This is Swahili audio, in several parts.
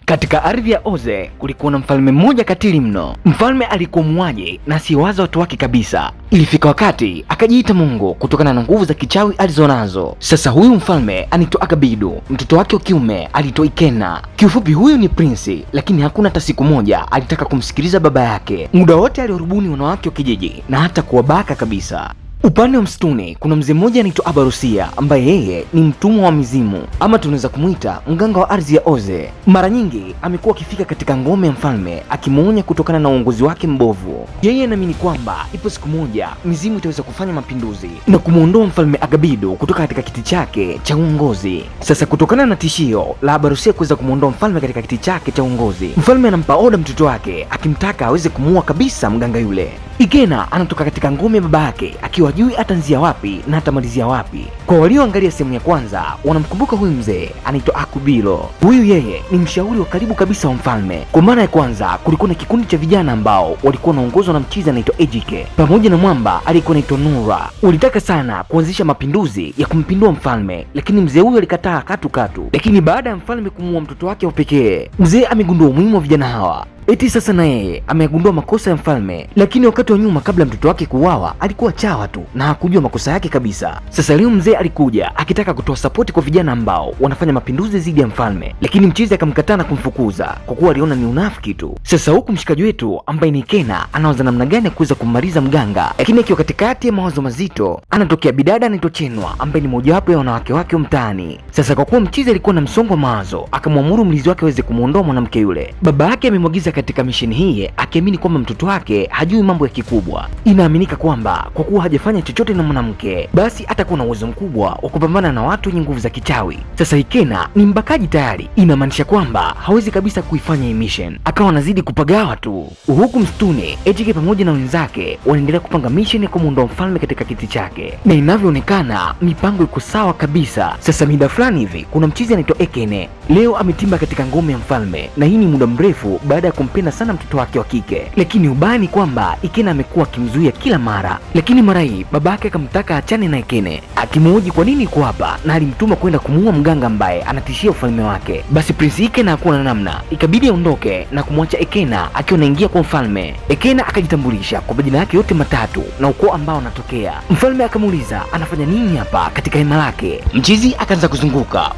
Katika ardhi ya Oze kulikuwa na mfalme mmoja katili mno. Mfalme alikuwa muuaji na asiwaza watu wake kabisa. Ilifika wakati akajiita Mungu kutokana na nguvu za kichawi alizonazo. Sasa huyu mfalme anaitwa Agabidu, mtoto wake wa kiume aliitwa Ikena. Kiufupi huyu ni prinsi, lakini hakuna hata siku moja alitaka kumsikiliza baba yake. Muda wote aliwarubuni wanawake wa kijiji na hata kuwabaka kabisa. Upande wa msituni kuna mzee mmoja anaitwa Abarusia ambaye yeye ni mtumwa wa mizimu, ama tunaweza kumuita mganga wa ardhi ya Oze. Mara nyingi amekuwa akifika katika ngome ya mfalme akimuonya kutokana na uongozi wake mbovu. Yeye anaamini kwamba ipo siku moja mizimu itaweza kufanya mapinduzi na kumuondoa mfalme Agabidu kutoka katika kiti chake cha uongozi. Sasa kutokana na tishio la Abarusia kuweza kumuondoa mfalme katika kiti chake cha uongozi, mfalme anampa oda mtoto wake akimtaka aweze kumuua kabisa mganga yule. Ikena anatoka katika ngome ya baba yake akiwa hajui ataanzia wapi na atamalizia wapi. Kwa walioangalia sehemu ya kwanza wanamkumbuka huyu mzee anaitwa Akubilo. Huyu yeye ni mshauri wa karibu kabisa wa mfalme. Kwa mara ya kwanza kulikuwa na kikundi cha vijana ambao walikuwa wanaongozwa na mchizi anaitwa Ejike pamoja na mwamba aliyekuwa anaitwa Nura. Walitaka sana kuanzisha mapinduzi ya kumpindua mfalme, lakini mzee huyu alikataa katu. Lakini baada ya mfalme kumuua mtoto wake wa pekee, mzee amegundua umuhimu wa vijana hawa. Eti sasa na yeye amegundua makosa ya mfalme, lakini wakati wa nyuma kabla mtoto wake kuuawa alikuwa chawa tu na hakujua makosa yake kabisa. Sasa leo mzee alikuja akitaka kutoa sapoti kwa vijana ambao wanafanya mapinduzi dhidi ya mfalme, lakini mchizi akamkataa na kumfukuza kwa kuwa aliona ni unafiki tu. Sasa huku mshikaji wetu ambaye ni Ikena anawaza namna gani ya kuweza kummaliza mganga, lakini akiwa katikati ya mawazo mazito anatokea bidada anaitwa Chenwa ambaye ni mojawapo ya wanawake wake wa mtaani. Sasa kwa kuwa mchizi alikuwa na msongo wa mawazo, akamwamuru mlinzi wake aweze kumuondoa mwanamke yule. Baba yake amemwagiza katika misheni hii akiamini kwamba mtoto wake hajui mambo ya kikubwa. Inaaminika kwamba kwa kuwa hajafanya chochote na mwanamke, basi atakuwa na uwezo mkubwa wa kupambana na watu wenye nguvu za kichawi. Sasa Ikena ni mbakaji tayari, inamaanisha kwamba hawezi kabisa kuifanya hii mission, akawa anazidi kupagawa tu. Huku msituni Ejike pamoja na wenzake wanaendelea kupanga mission ya kumuondoa mfalme katika kiti chake, na inavyoonekana mipango iko sawa kabisa. Sasa mida fulani hivi kuna mchizi anaitwa Ekene leo ametimba katika ngome ya mfalme, na hii ni muda mrefu baada ya kumpenda sana mtoto wake wa kike. Lakini ubaya ni kwamba Ikena amekuwa akimzuia kila mara, lakini mara hii babake akamtaka achane na Ikene, akimuhoji kwa nini yuko hapa na alimtuma kwenda kumuua mganga ambaye anatishia ufalme wake. Basi Prince Ikena hakuwa na namna, ikabidi aondoke na kumwacha Ikena akiwa anaingia kwa mfalme. Ikena akajitambulisha kwa majina yake yote matatu na ukoo ambao anatokea. Mfalme akamuuliza anafanya nini hapa katika hema lake. Mchizi akaanza kuzunguka,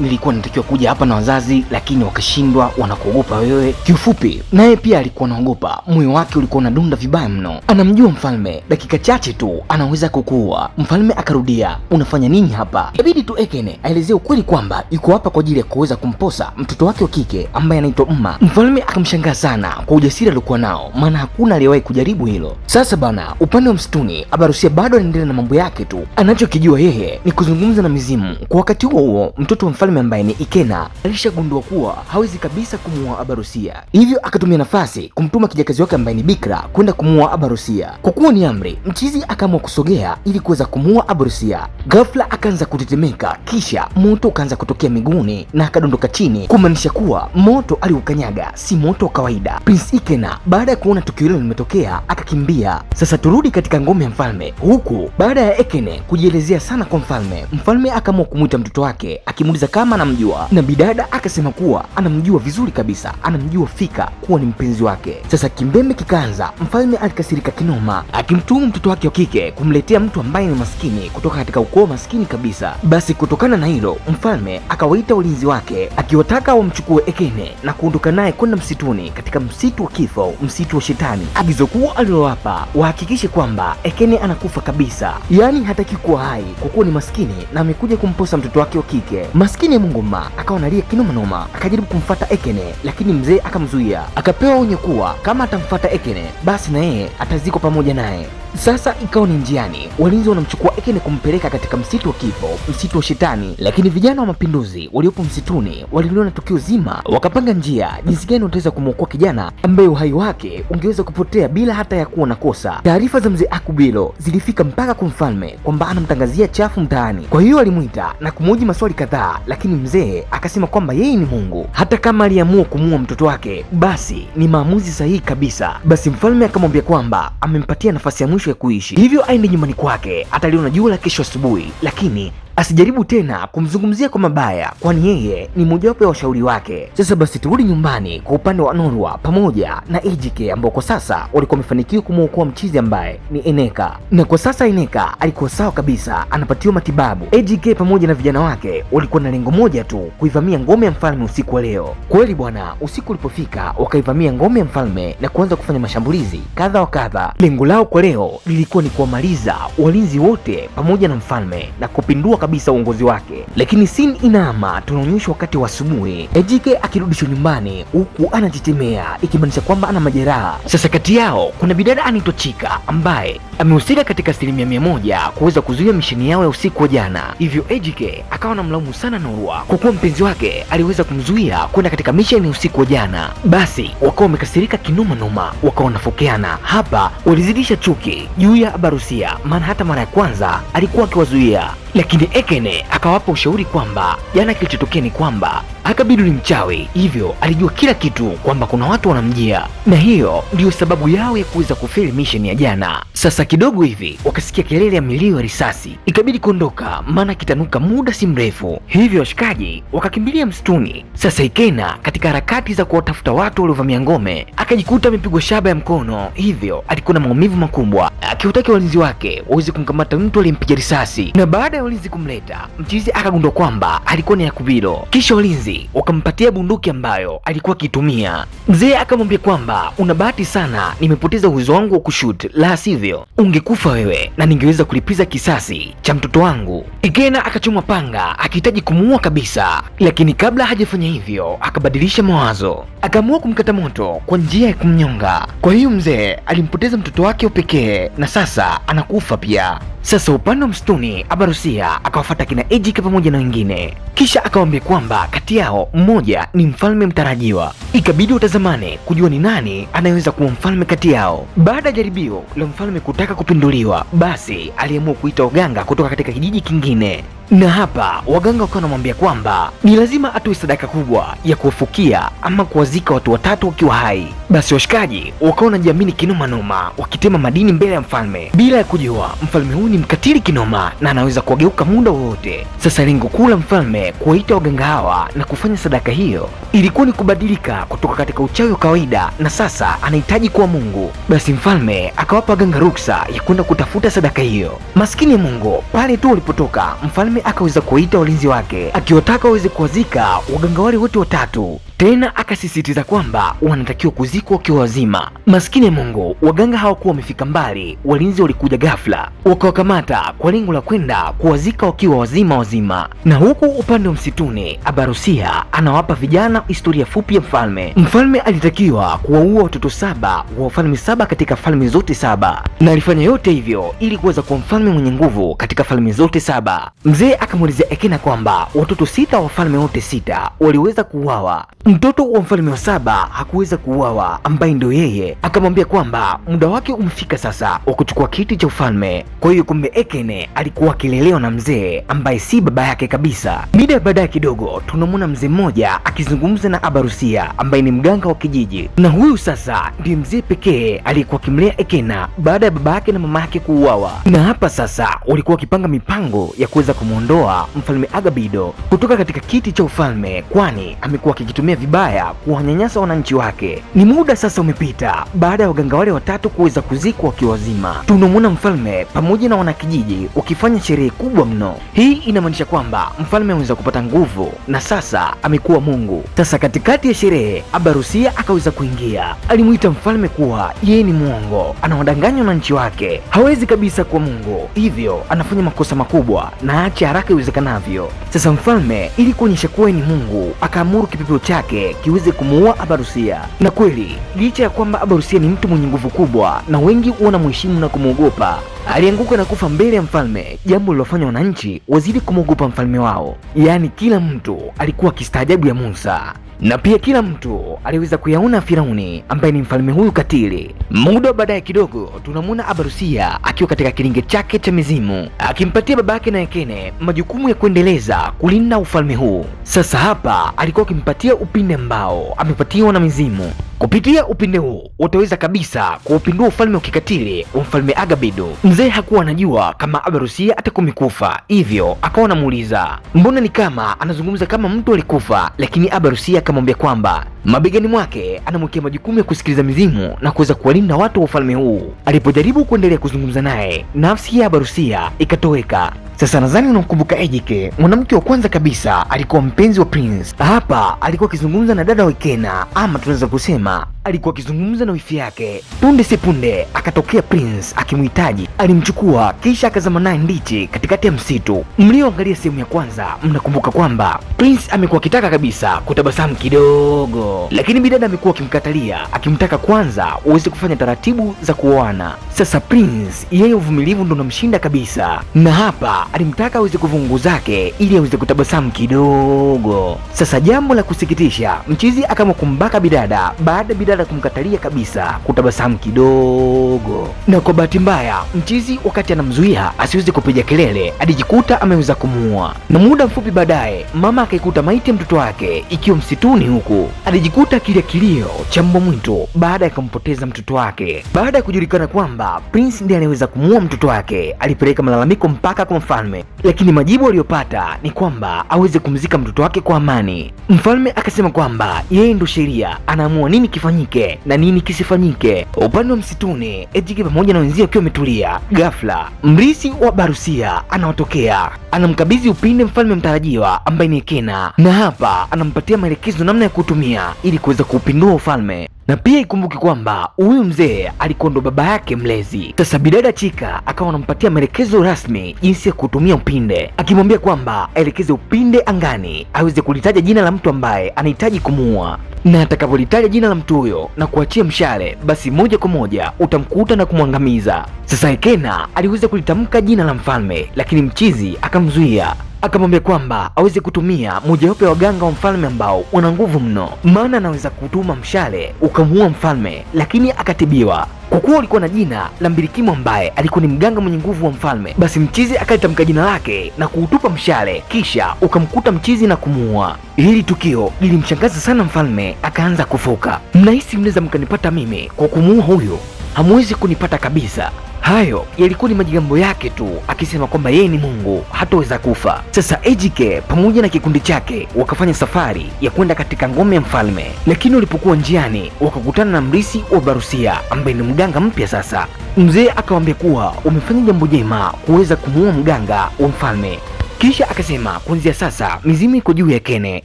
nilikuwa natakiwa kuja hapa na wazazi lakini wakashindwa, wanakuogopa wewe. Kiufupi naye pia alikuwa anaogopa, moyo wake ulikuwa unadunda vibaya mno. Anamjua mfalme, dakika chache tu anaweza kukuua. Mfalme akarudia, unafanya nini hapa? Inabidi tu Ekene aelezea ukweli kwamba yuko hapa kwa ajili ya kuweza kumposa mtoto wake wa kike ambaye anaitwa Mma. Mfalme akamshangaa sana kwa ujasiri aliokuwa nao, maana hakuna aliyewahi kujaribu hilo. Sasa bana, upande wa msituni Abarusia bado anaendelea na mambo yake tu. Anachokijua yeye ni kuzungumza na mizimu. Kwa wakati huo huo, mtoto wa mfalme ambaye ni Ikena alishagundua kuwa hawezi kabisa kumuua Abarusia, hivyo akatumia nafasi kumtuma kijakazi wake ambaye ni Bikra kwenda kumuua Abarusia. Kwa kuwa ni amri, mchizi akaamua kusogea ili kuweza kumuua Abarusia. Ghafla akaanza kutetemeka, kisha moto ukaanza kutokea miguuni na akadondoka chini, kumaanisha kuwa moto aliukanyaga si moto wa kawaida. Prince Ikena baada ya kuona tukio hilo limetokea akakimbia. Sasa turudi katika ngome ya mfalme. Huku baada ya Ekene kujielezea sana kwa mfalme, mfalme akaamua kumwita mtoto wake akimuuliza kama anamjua, na bidada akasema kuwa anamjua vizuri kabisa, anamjua fika kuwa ni mpenzi wake. Sasa kimbembe kikaanza. Mfalme alikasirika kinoma, akimtumu mtoto wake wa kike kumletea mtu ambaye ni maskini kutoka katika ukoo maskini kabisa. Basi kutokana na hilo, mfalme akawaita walinzi wake akiwataka wamchukue Ekene na kuondoka naye kwenda msituni, katika msitu wa kifo, msitu wa shetani. Agizo kuu alilowapa wahakikishe kwamba Ekene anakufa kabisa, yaani hataki kuwa hai kwa kuwa ni maskini na amekuja kumposa mtoto wake wa kike. Maskini ya Mungu Mma akawa analia kinoma noma, akajaribu kumfuata Ekene lakini mzee akamzuia, akapewa onyo kuwa kama atamfuata Ekene basi na yeye atazikwa pamoja naye. Sasa ikawa ni njiani, walinzi wanamchukua Ekene kumpeleka katika msitu wa kifo, msitu wa shetani. Lakini vijana wa mapinduzi waliopo msituni waliliona tukio zima, wakapanga njia jinsi gani wataweza kumwokoa kijana ambaye uhai wake ungeweza kupotea bila hata ya kuwa na kosa. Taarifa za mzee Akubilo zilifika mpaka kwa mfalme kwamba anamtangazia chafu mtaani. Kwa hiyo alimwita na kumhoji maswali kadhaa, lakini mzee akasema kwamba yeye ni Mungu, hata kama aliamua kumuua mtoto wake basi ni maamuzi sahihi kabisa. Basi mfalme akamwambia kwamba amempatia nafasi ya mwisho ya kuishi, hivyo aende nyumbani kwake ataliona jua la kesho asubuhi, lakini asijaribu tena kumzungumzia kwa mabaya, kwani yeye ni mojawapo ya washauri wake. Sasa basi turudi nyumbani kwa upande wa Norwa pamoja na Ejike ambao kwa sasa walikuwa wamefanikiwa kumwokoa mchizi ambaye ni Eneka, na kwa sasa Eneka alikuwa sawa kabisa, anapatiwa matibabu. Ejike pamoja na vijana wake walikuwa na lengo moja tu, kuivamia ngome ya mfalme usiku wa leo. Kweli bwana, usiku ulipofika wakaivamia ngome ya mfalme na kuanza kufanya mashambulizi kadha wa kadha. Lengo lao kwa leo lilikuwa ni kuwamaliza walinzi wote pamoja na mfalme na kupindua kabisa uongozi wake. Lakini scene inaama, tunaonyeshwa wakati wa asubuhi, Ejike akirudishwa nyumbani huku anachechemea, ikimaanisha kwamba ana majeraha. Sasa kati yao kuna bidada anaitwa Chika ambaye amehusika katika 100% kuweza kuzuia misheni yao ya usiku wa jana. Hivyo Ejike akawa anamlaumu sana Norwa kwa kuwa mpenzi wake aliweza kumzuia kwenda katika misheni ya usiku wa jana. Basi wakawa wamekasirika kinoma noma, wakawa wanafokeana. Hapa walizidisha chuki juu ya Abarusia, maana hata mara ya kwanza alikuwa akiwazuia, lakini Ekene akawapa ushauri kwamba jana kilichotokea ni kwamba Akabidu ni mchawi, hivyo alijua kila kitu kwamba kuna watu wanamjia, na hiyo ndiyo sababu yao ya kuweza kufeli mission ya jana. Sasa kidogo hivi wakasikia kelele ya milio ya risasi, ikabidi kuondoka maana kitanuka muda si mrefu, hivyo washikaji wakakimbilia msituni. Sasa Ikena katika harakati za kuwatafuta watu waliovamia ngome akajikuta amepigwa shaba ya mkono, hivyo alikuwa na maumivu makubwa, akiutaka walinzi wake waweze kumkamata mtu aliyempiga risasi. Na baada ya walinzi kumleta, mchizi akagundua kwamba alikuwa ni Yakubido. Kisha walinzi wakampatia bunduki ambayo alikuwa akitumia. Mzee akamwambia kwamba una bahati sana, nimepoteza uwezo wangu wa kushoot, la sivyo ungekufa wewe na ningeweza kulipiza kisasi cha mtoto wangu. Ikena akachoma panga akihitaji kumuua kabisa, lakini kabla hajafanya hivyo akabadilisha mawazo, akaamua kumkata moto kwa njia ya kumnyonga. Kwa hiyo mzee alimpoteza mtoto wake wa pekee na sasa anakufa pia. Sasa upande wa msituni Abarusia akawafuata kina Ejike pamoja na wengine, kisha akawambia kwamba kati yao mmoja ni mfalme mtarajiwa. Ikabidi watazamane kujua ni nani anayeweza kuwa mfalme kati yao. Baada ya jaribio la mfalme kutaka kupinduliwa, basi aliamua kuita waganga kutoka katika kijiji kingine, na hapa waganga wakawa wanamwambia kwamba ni lazima atoe sadaka kubwa ya kuwafukia ama kuwazika watu watatu wakiwa hai. Basi washikaji wakawa wanajiamini kinoma noma, wakitema madini mbele ya mfalme bila ya kujua mfalme huyu ni mkatili kinoma na anaweza kuwageuka muda wowote. Sasa lengo kuu la mfalme kuwaita waganga hawa na kufanya sadaka hiyo ilikuwa ni kubadilika kutoka katika uchawi wa kawaida, na sasa anahitaji kuwa Mungu. Basi mfalme akawapa waganga ruksa ya kwenda kutafuta sadaka hiyo. Maskini ya Mungu, pale tu walipotoka mfalme akaweza kuita walinzi wake akiwataka waweze kuwazika waganga wale wote watatu. Tena akasisitiza kwamba wanatakiwa kuzikwa wakiwa wazima. Maskini ya Mungu, waganga hawakuwa wamefika mbali, walinzi walikuja ghafla wakawakamata kwa lengo la kwenda kuwazika wakiwa wazima. Na huku upande wa msituni Abarusia anawapa vijana historia fupi ya mfalme. Mfalme alitakiwa kuwaua watoto 7 wa wafalme 7 katika falme zote 7, na alifanya yote hivyo ili kuweza kuwa mfalme mwenye nguvu katika falme zote 7. Mzee akamuelezea Ekena kwamba watoto 6 wa wafalme wote 6 waliweza kuuawa. Mtoto wa mfalme wa 7 hakuweza kuuawa, ambaye ndio yeye. Akamwambia kwamba muda wake umefika sasa wa kuchukua kiti cha ufalme. Kwa hiyo kumbe Ekene alikuwa akilelewa na mzee ambaye si baba yake kabisa. Mida baadaye kidogo tunamwona mzee mmoja akizungumza na Abarusia ambaye ni mganga wa kijiji, na huyu sasa ndiye mzee pekee aliyekuwa akimlea Ekena baada ya baba yake na mama yake kuuawa. Na hapa sasa walikuwa wakipanga mipango ya kuweza kumwondoa mfalme Agabido kutoka katika kiti cha ufalme, kwani amekuwa akikitumia vibaya kuwanyanyasa wananchi wake. Ni muda sasa umepita baada ya waganga wale watatu kuweza kuzikwa wakiwa wazima. Tunamwona mfalme pamoja na wanakijiji wakifanya sherehe kubwa mno. Hii inamaanisha kwamba mfalme ameweza kupata nguvu na sasa amekuwa Mungu. Sasa katikati ya sherehe Abarusia akaweza kuingia. Alimuita mfalme kuwa yeye ni mwongo, anawadanganya wananchi wake, hawezi kabisa kuwa Mungu, hivyo anafanya makosa makubwa na aache haraka iwezekanavyo. Sasa mfalme ili kuonyesha kuwa ni Mungu akaamuru kipepeo chake kiweze kumuua Abarusia. Na kweli licha ya kwamba Abarusia ni mtu mwenye nguvu kubwa na wengi wanamheshimu na kumwogopa, alianguka na kufa mbele ya mfalme, jambo lilofanya wananchi wazidi kumwogopa mfalme wao. Yaani kila mtu alikuwa akistaajabu ya Musa, na pia kila mtu aliweza kuyaona Firauni ambaye ni mfalme huyu katili. Muda baadaye kidogo tunamwona Abarusia akiwa katika kilinge chake cha mizimu akimpatia babake na Ekene majukumu ya kuendeleza kulinda ufalme huu. Sasa hapa alikuwa akimpatia upinde ambao amepatiwa na mizimu. Kupitia upinde huu wataweza kabisa kuupindua ufalme wa kikatili wa mfalme Agabido. Mzee hakuwa anajua kama Abarusia atakuwa amekufa, hivyo akawa anamuuliza mbona ni kama anazungumza kama mtu alikufa, lakini Abarusia akamwambia kwamba mabegani mwake anamwekea majukumu ya kusikiliza mizimu na kuweza kuwalinda watu wa ufalme huu. Alipojaribu kuendelea kuzungumza naye, nafsi ya Abarusia ikatoweka. Sasa nadhani unamkumbuka Ejike, mwanamke wa kwanza kabisa alikuwa mpenzi wa Prince. Hapa alikuwa akizungumza na dada wa Ekena, ama tunaweza kusema alikuwa akizungumza na wifi yake. Punde si punde akatokea Prince akimhitaji, alimchukua kisha akazama naye ndichi katikati ya msitu. Mlioangalia sehemu ya kwanza mnakumbuka kwamba Prince amekuwa akitaka kabisa kutabasamu kidogo, lakini bidada amekuwa akimkatalia, akimtaka kwanza uweze kufanya taratibu za kuoana. Sasa Prince yeye uvumilivu ndo unamshinda kabisa, na hapa alimtaka aweze kuvua nguo zake ili aweze kutabasamu kidogo. Sasa jambo la kusikitisha, mchizi akaamua kumbaka bidada baada bidada kumkatalia kabisa kutabasamu kidogo, na kwa bahati mbaya mchizi wakati anamzuia asiweze kupiga kelele alijikuta ameweza kumuua. Na muda mfupi baadaye mama akaikuta maiti ya mtoto wake ikiwa msituni, huku alijikuta akilia kilio cha mbwa mwitu baada ya kumpoteza mtoto wake. Baada ya kujulikana kwamba Prince ndiye anaweza kumuua mtoto wake, alipeleka malalamiko mpaka kwa mfalme, lakini majibu aliyopata ni kwamba aweze kumzika mtoto wake kwa amani. Mfalme akasema kwamba yeye ndo sheria, anaamua nini kifanyike na nini kisifanyike. Upande wa msituni, Ejike pamoja na wenzio wakiwa wametulia, ghafla mrisi wa Barusia anawatokea, anamkabidhi upinde mfalme mtarajiwa ambaye ni Ekena, na hapa anampatia maelekezo namna ya kutumia ili kuweza kuupindua ufalme. Na pia ikumbuke kwamba huyu mzee alikuwa ndo baba yake mlezi. Sasa bidada Chika akawa anampatia maelekezo rasmi jinsi ya kutumia upinde, akimwambia kwamba aelekeze upinde angani, aweze kulitaja jina la mtu ambaye anahitaji kumuua, na atakapolitaja jina la mtu huyo na kuachia mshale, basi moja kwa moja utamkuta na kumwangamiza. Sasa Ekena aliweza kulitamka jina la mfalme, lakini mchizi akamzuia, akamwambia kwamba aweze kutumia mojawapo ya waganga wa mfalme ambao wana nguvu mno, maana anaweza kutuma mshale ukamuua mfalme, lakini akatibiwa. Kwa kuwa ulikuwa na jina la Mbilikimu ambaye alikuwa ni mganga mwenye nguvu wa mfalme, basi mchizi akalitamka jina lake na kuutupa mshale, kisha ukamkuta mchizi na kumuua. Hili tukio lilimshangaza sana mfalme, akaanza kufoka. Mnahisi mnaweza mkanipata mimi kwa kumuua huyu? Hamwezi kunipata kabisa. Hayo yalikuwa ni majigambo yake tu, akisema kwamba yeye ni Mungu, hataweza kufa. Sasa Ejike pamoja na kikundi chake wakafanya safari ya kwenda katika ngome ya mfalme, lakini walipokuwa njiani wakakutana na mrisi wa Barusia ambaye ni mganga mpya. Sasa mzee akawaambia kuwa umefanya jambo jema kuweza kumuua mganga wa mfalme, kisha akasema kuanzia sasa mizimu iko juu ya Ekene,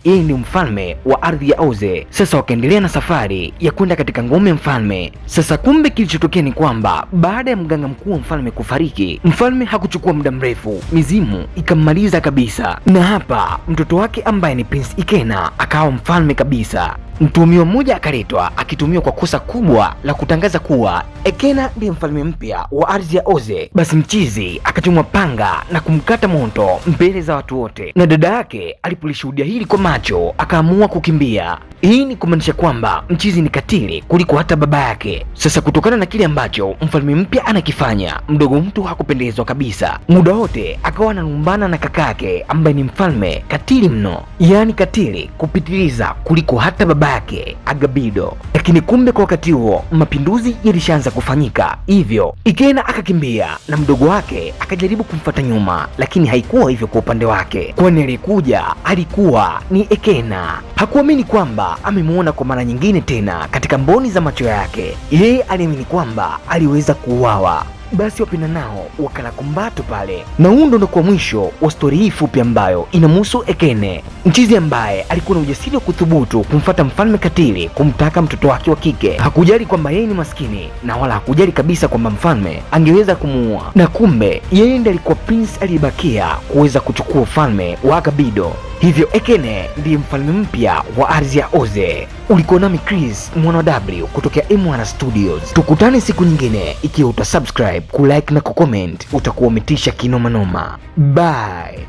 yeye ni mfalme wa ardhi ya Oze. Sasa wakaendelea na safari ya kwenda katika ngome ya mfalme. Sasa kumbe kilichotokea ni kwamba baada ya mganga mkuu wa mfalme kufariki, mfalme hakuchukua muda mrefu, mizimu ikammaliza kabisa, na hapa mtoto wake ambaye ni Prince Ekena akawa mfalme kabisa. Mtuhumiwa mmoja akaletwa akitumiwa kwa kosa kubwa la kutangaza kuwa Ekena ndiye mfalme mpya wa ardhi ya Oze. Basi mchizi akatumwa panga na kumkata moto mbele za watu wote, na dada yake alipolishuhudia hili kwa macho akaamua kukimbia. Hii ni kumaanisha kwamba mchizi ni katili kuliko hata baba yake. Sasa kutokana na kile ambacho mfalme mpya anakifanya, mdogo mtu hakupendezwa kabisa. Muda wote akawa analumbana na kakake ambaye ni mfalme katili mno, yaani katili kupitiliza kuliko hata baba yake Agabido. Lakini kumbe kwa wakati huo mapinduzi yalishaanza kufanyika, hivyo Ekena akakimbia na mdogo wake akajaribu kumfuata nyuma, lakini haikuwa hivyo kwa upande wake, kwani alikuja alikuwa ni Ekena. Hakuamini kwamba amemuona kwa mara nyingine tena katika mboni za macho yake. Yeye aliamini kwamba aliweza kuuawa. Basi wapenda nao wakala kumbato pale, na huu ndo kwa mwisho wa stori hii fupi ambayo inamhusu Ekene, mchizi ambaye alikuwa na ujasiri wa kuthubutu kumfuata mfalme katili kumtaka mtoto wake wa kike. Hakujali kwamba yeye ni maskini na wala hakujali kabisa kwamba mfalme angeweza kumuua, na kumbe yeye ndiye alikuwa prince aliyebakia kuweza kuchukua ufalme wa Agabido. Hivyo Ekene ndiye mfalme mpya wa ardhi ya Oze. Ulikuwa nami Chris mwana W kutokea M1 Studios. Tukutane siku nyingine, ikiwa utasubscribe, kulike na kucomment utakuwa umetisha kinoma noma. Bye.